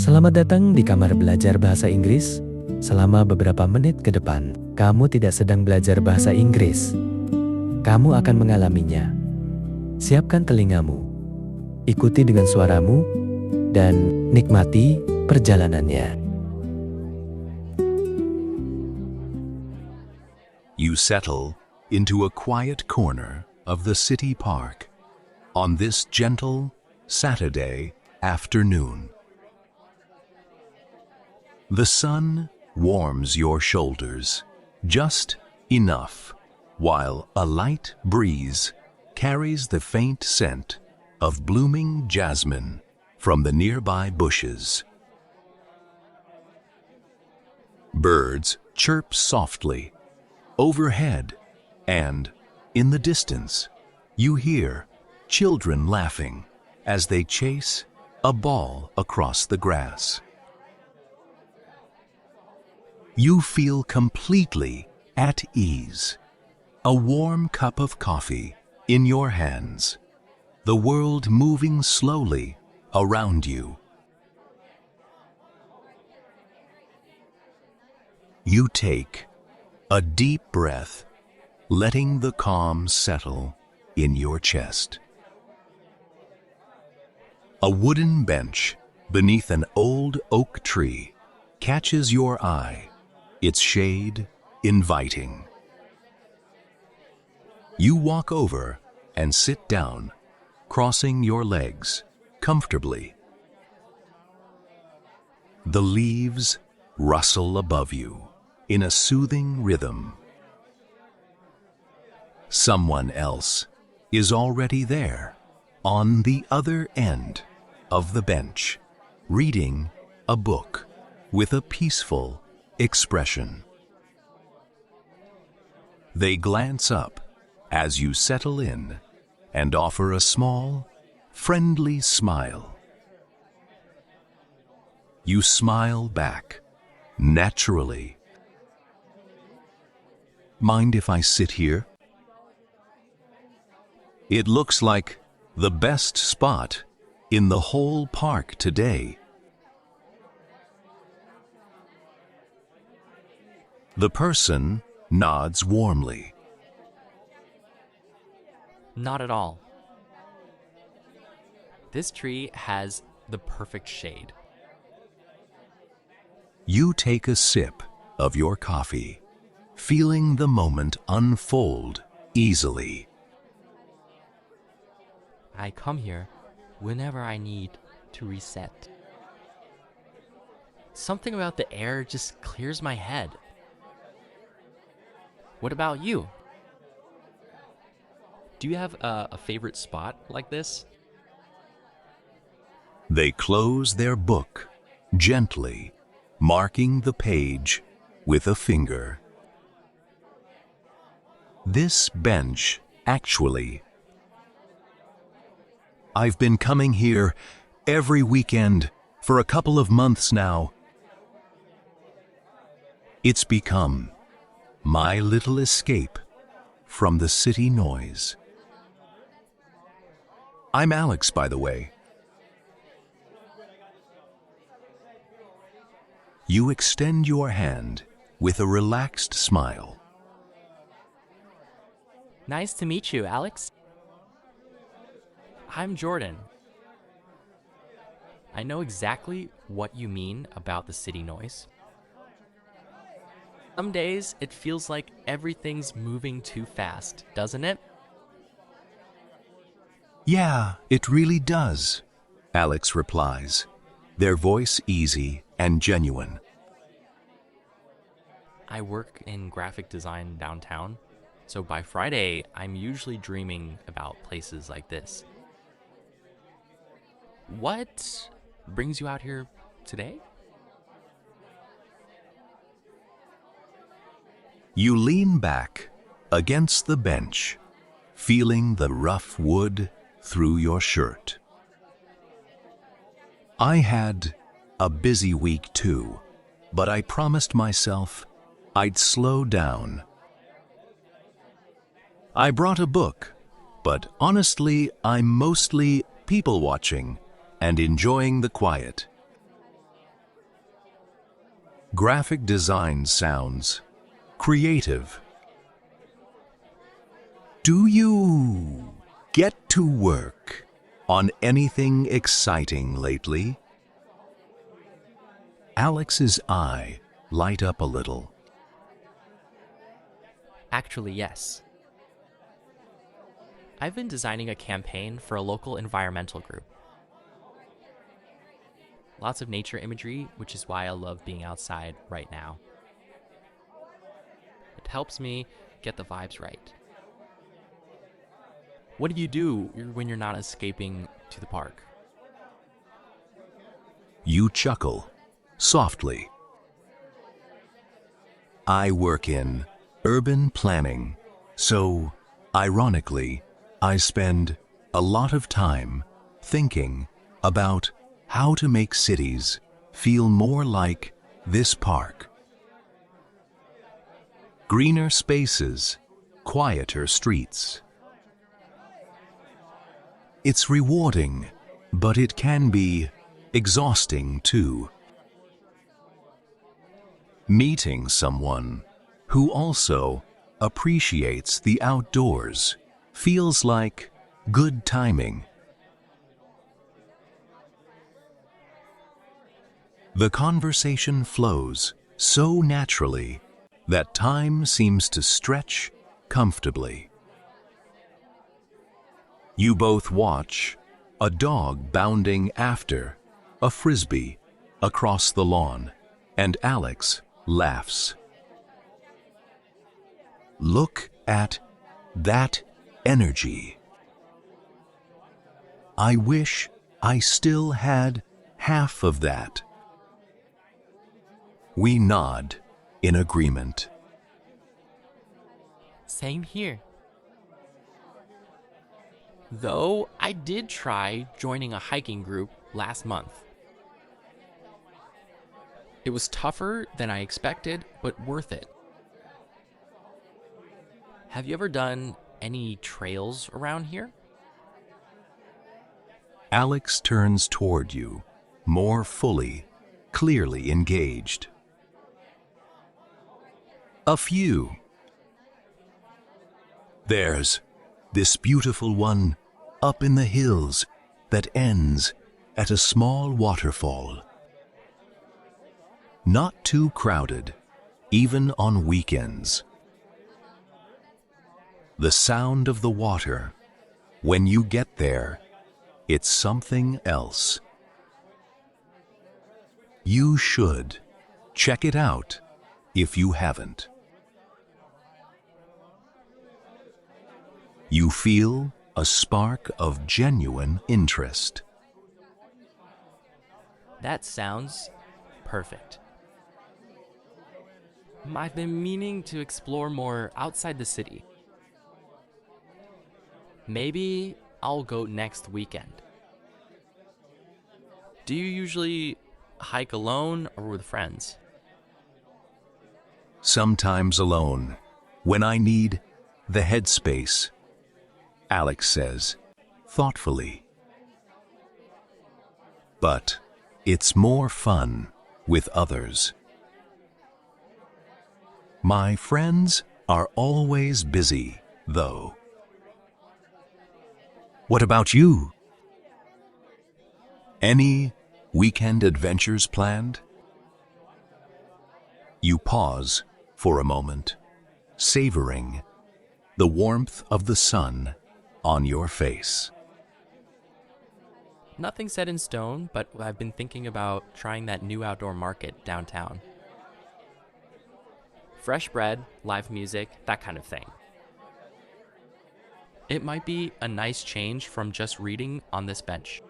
Selamat datang di kamar belajar bahasa Inggris. Selama beberapa menit ke depan, kamu tidak sedang belajar bahasa Inggris. Kamu akan mengalaminya. Siapkan telingamu, ikuti dengan suaramu, dan nikmati perjalanannya. You settle into a quiet corner of the city park on this gentle Saturday afternoon. The sun warms your shoulders just enough, while a light breeze carries the faint scent of blooming jasmine from the nearby bushes. Birds chirp softly overhead, and in the distance, you hear children laughing as they chase a ball across the grass. You feel completely at ease, a warm cup of coffee in your hands, the world moving slowly around you. You take a deep breath, letting the calm settle in your chest. A wooden bench beneath an old oak tree catches your eye, its shade inviting. You walk over and sit down, crossing your legs comfortably. The leaves rustle above you in a soothing rhythm. Someone else is already there, on the other end of the bench, reading a book with a peaceful expression. They glance up as you settle in and offer a small, friendly smile. You smile back, naturally. Mind if I sit here? It looks like the best spot in the whole park today. The person nods warmly. Not at all. This tree has the perfect shade. You take a sip of your coffee, feeling the moment unfold easily. I come here whenever I need to reset. Something about the air just clears my head. What about you? Do you have a favorite spot like this? They close their book gently, marking the page with a finger. This bench, actually. I've been coming here every weekend for a couple of months now. It's become my little escape from the city noise. I'm Alex, by the way. You extend your hand with a relaxed smile. Nice to meet you, Alex. I'm Jordan. I know exactly what you mean about the city noise. Some days it feels like everything's moving too fast, doesn't it? Yeah, it really does, Alex replies, their voice easy and genuine. I work in graphic design downtown, so by Friday, I'm usually dreaming about places like this. What brings you out here today? You lean back against the bench, feeling the rough wood through your shirt. I had a busy week too, but I promised myself I'd slow down. I brought a book, but honestly, I'm mostly people watching and enjoying the quiet. Graphic design sounds creative. Do you get to work on anything exciting lately? Alex's eye light up a little. Actually, yes. I've been designing a campaign for a local environmental group. Lots of nature imagery, which is why I love being outside right now. It helps me get the vibes right. What do you do when you're not escaping to the park? You chuckle softly. I work in urban planning, so ironically, I spend a lot of time thinking about how to make cities feel more like this park. Greener spaces, quieter streets. It's rewarding, but it can be exhausting too. Meeting someone who also appreciates the outdoors feels like good timing. The conversation flows so naturally that time seems to stretch comfortably. You both watch a dog bounding after a frisbee across the lawn, and Alex laughs. Look at that energy. I wish I still had half of that. We nod in agreement. Same here. Though I did try joining a hiking group last month. It was tougher than I expected, but worth it. Have you ever done any trails around here? Alex turns toward you, more fully, clearly engaged. A few. There's this beautiful one up in the hills that ends at a small waterfall. Not too crowded, even on weekends. The sound of the water, when you get there, it's something else. You should check it out if you haven't. You feel a spark of genuine interest. That sounds perfect. I've been meaning to explore more outside the city. Maybe I'll go next weekend. Do you usually hike alone or with friends? Sometimes alone, when I need the headspace, Alex says, thoughtfully. But it's more fun with others. My friends are always busy, though. What about you? Any weekend adventures planned? You pause for a moment, savoring the warmth of the sun on your face. Nothing set in stone, but I've been thinking about trying that new outdoor market downtown. Fresh bread, live music, that kind of thing. It might be a nice change from just reading on this bench.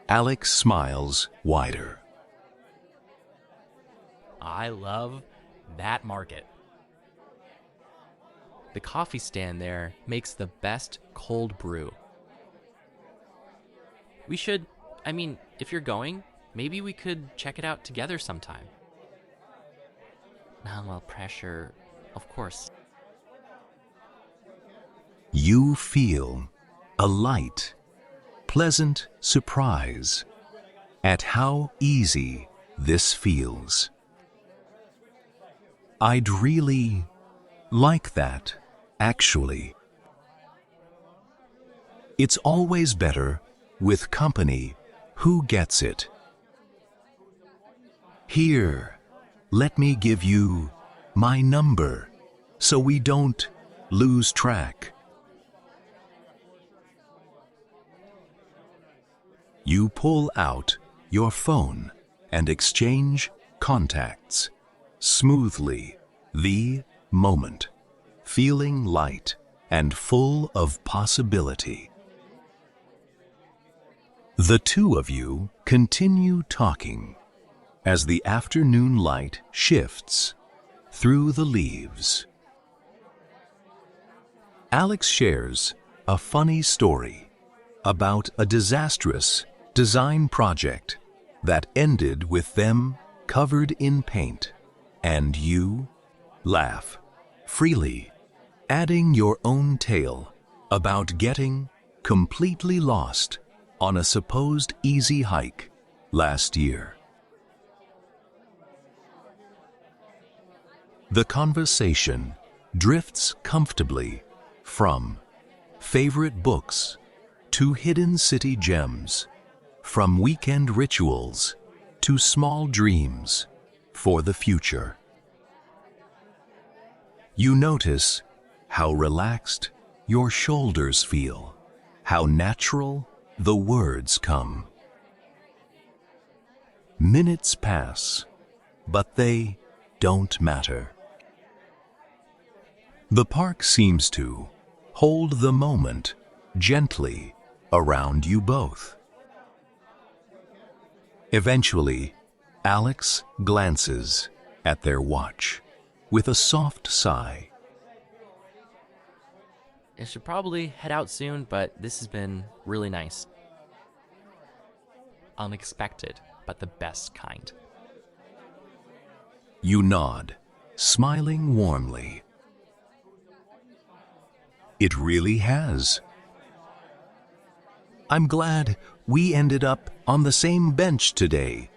Alex smiles wider. I love that market. The coffee stand there makes the best cold brew. We should, if you're going, maybe we could check it out together sometime. Well, pressure, of course. You feel a light, pleasant surprise at how easy this feels. I'd really like that, actually. It's always better with company who gets it. Here, let me give you my number so we don't lose track. You pull out your phone and exchange contacts smoothly, the moment, feeling light and full of possibility. The two of you continue talking as the afternoon light shifts through the leaves. Alex shares a funny story about a disastrous design project that ended with them covered in paint, and you laugh freely, adding your own tale about getting completely lost on a supposed easy hike last year. The conversation drifts comfortably from favorite books to hidden city gems, from weekend rituals to small dreams for the future. You notice how relaxed your shoulders feel, how natural the words come. Minutes pass, but they don't matter. The park seems to hold the moment gently around you both. Eventually, Alex glances at their watch with a soft sigh. I should probably head out soon, but this has been really nice. Unexpected, but the best kind. You nod, smiling warmly. It really has. I'm glad we ended up on the same bench today.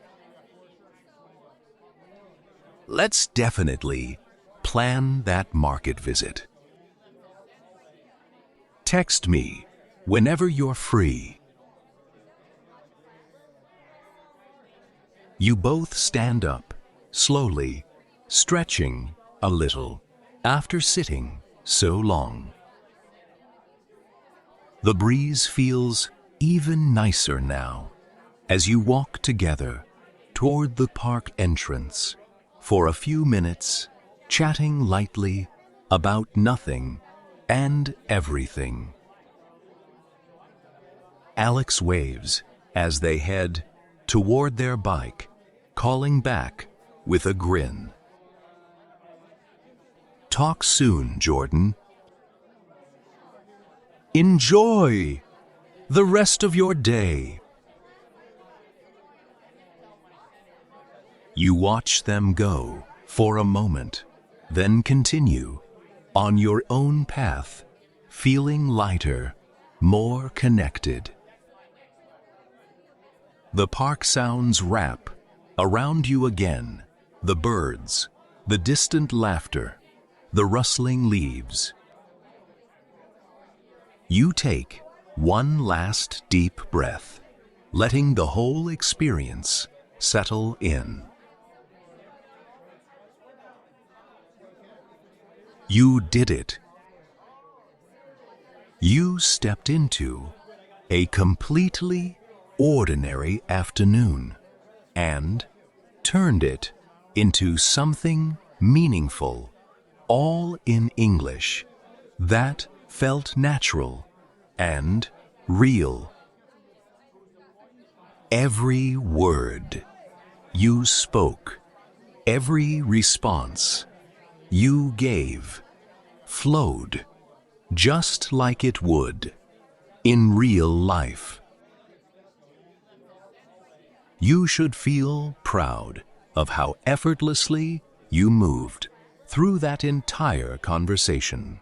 Let's definitely plan that market visit. Text me whenever you're free. You both stand up, slowly, stretching a little after sitting so long. The breeze feels even nicer now as you walk together toward the park entrance for a few minutes, chatting lightly about nothing and everything. Alex waves as they head toward their bike, calling back with a grin. Talk soon, Jordan. Enjoy the rest of your day. You watch them go for a moment, then continue on your own path, feeling lighter, more connected. The park sounds wrap around you again, the birds, the distant laughter, the rustling leaves. You take one last deep breath, letting the whole experience settle in. You did it. You stepped into a completely ordinary afternoon and turned it into something meaningful, all in English, that felt natural and real. Every word you spoke, every response you gave, flowed just like it would in real life. You should feel proud of how effortlessly you moved through that entire conversation.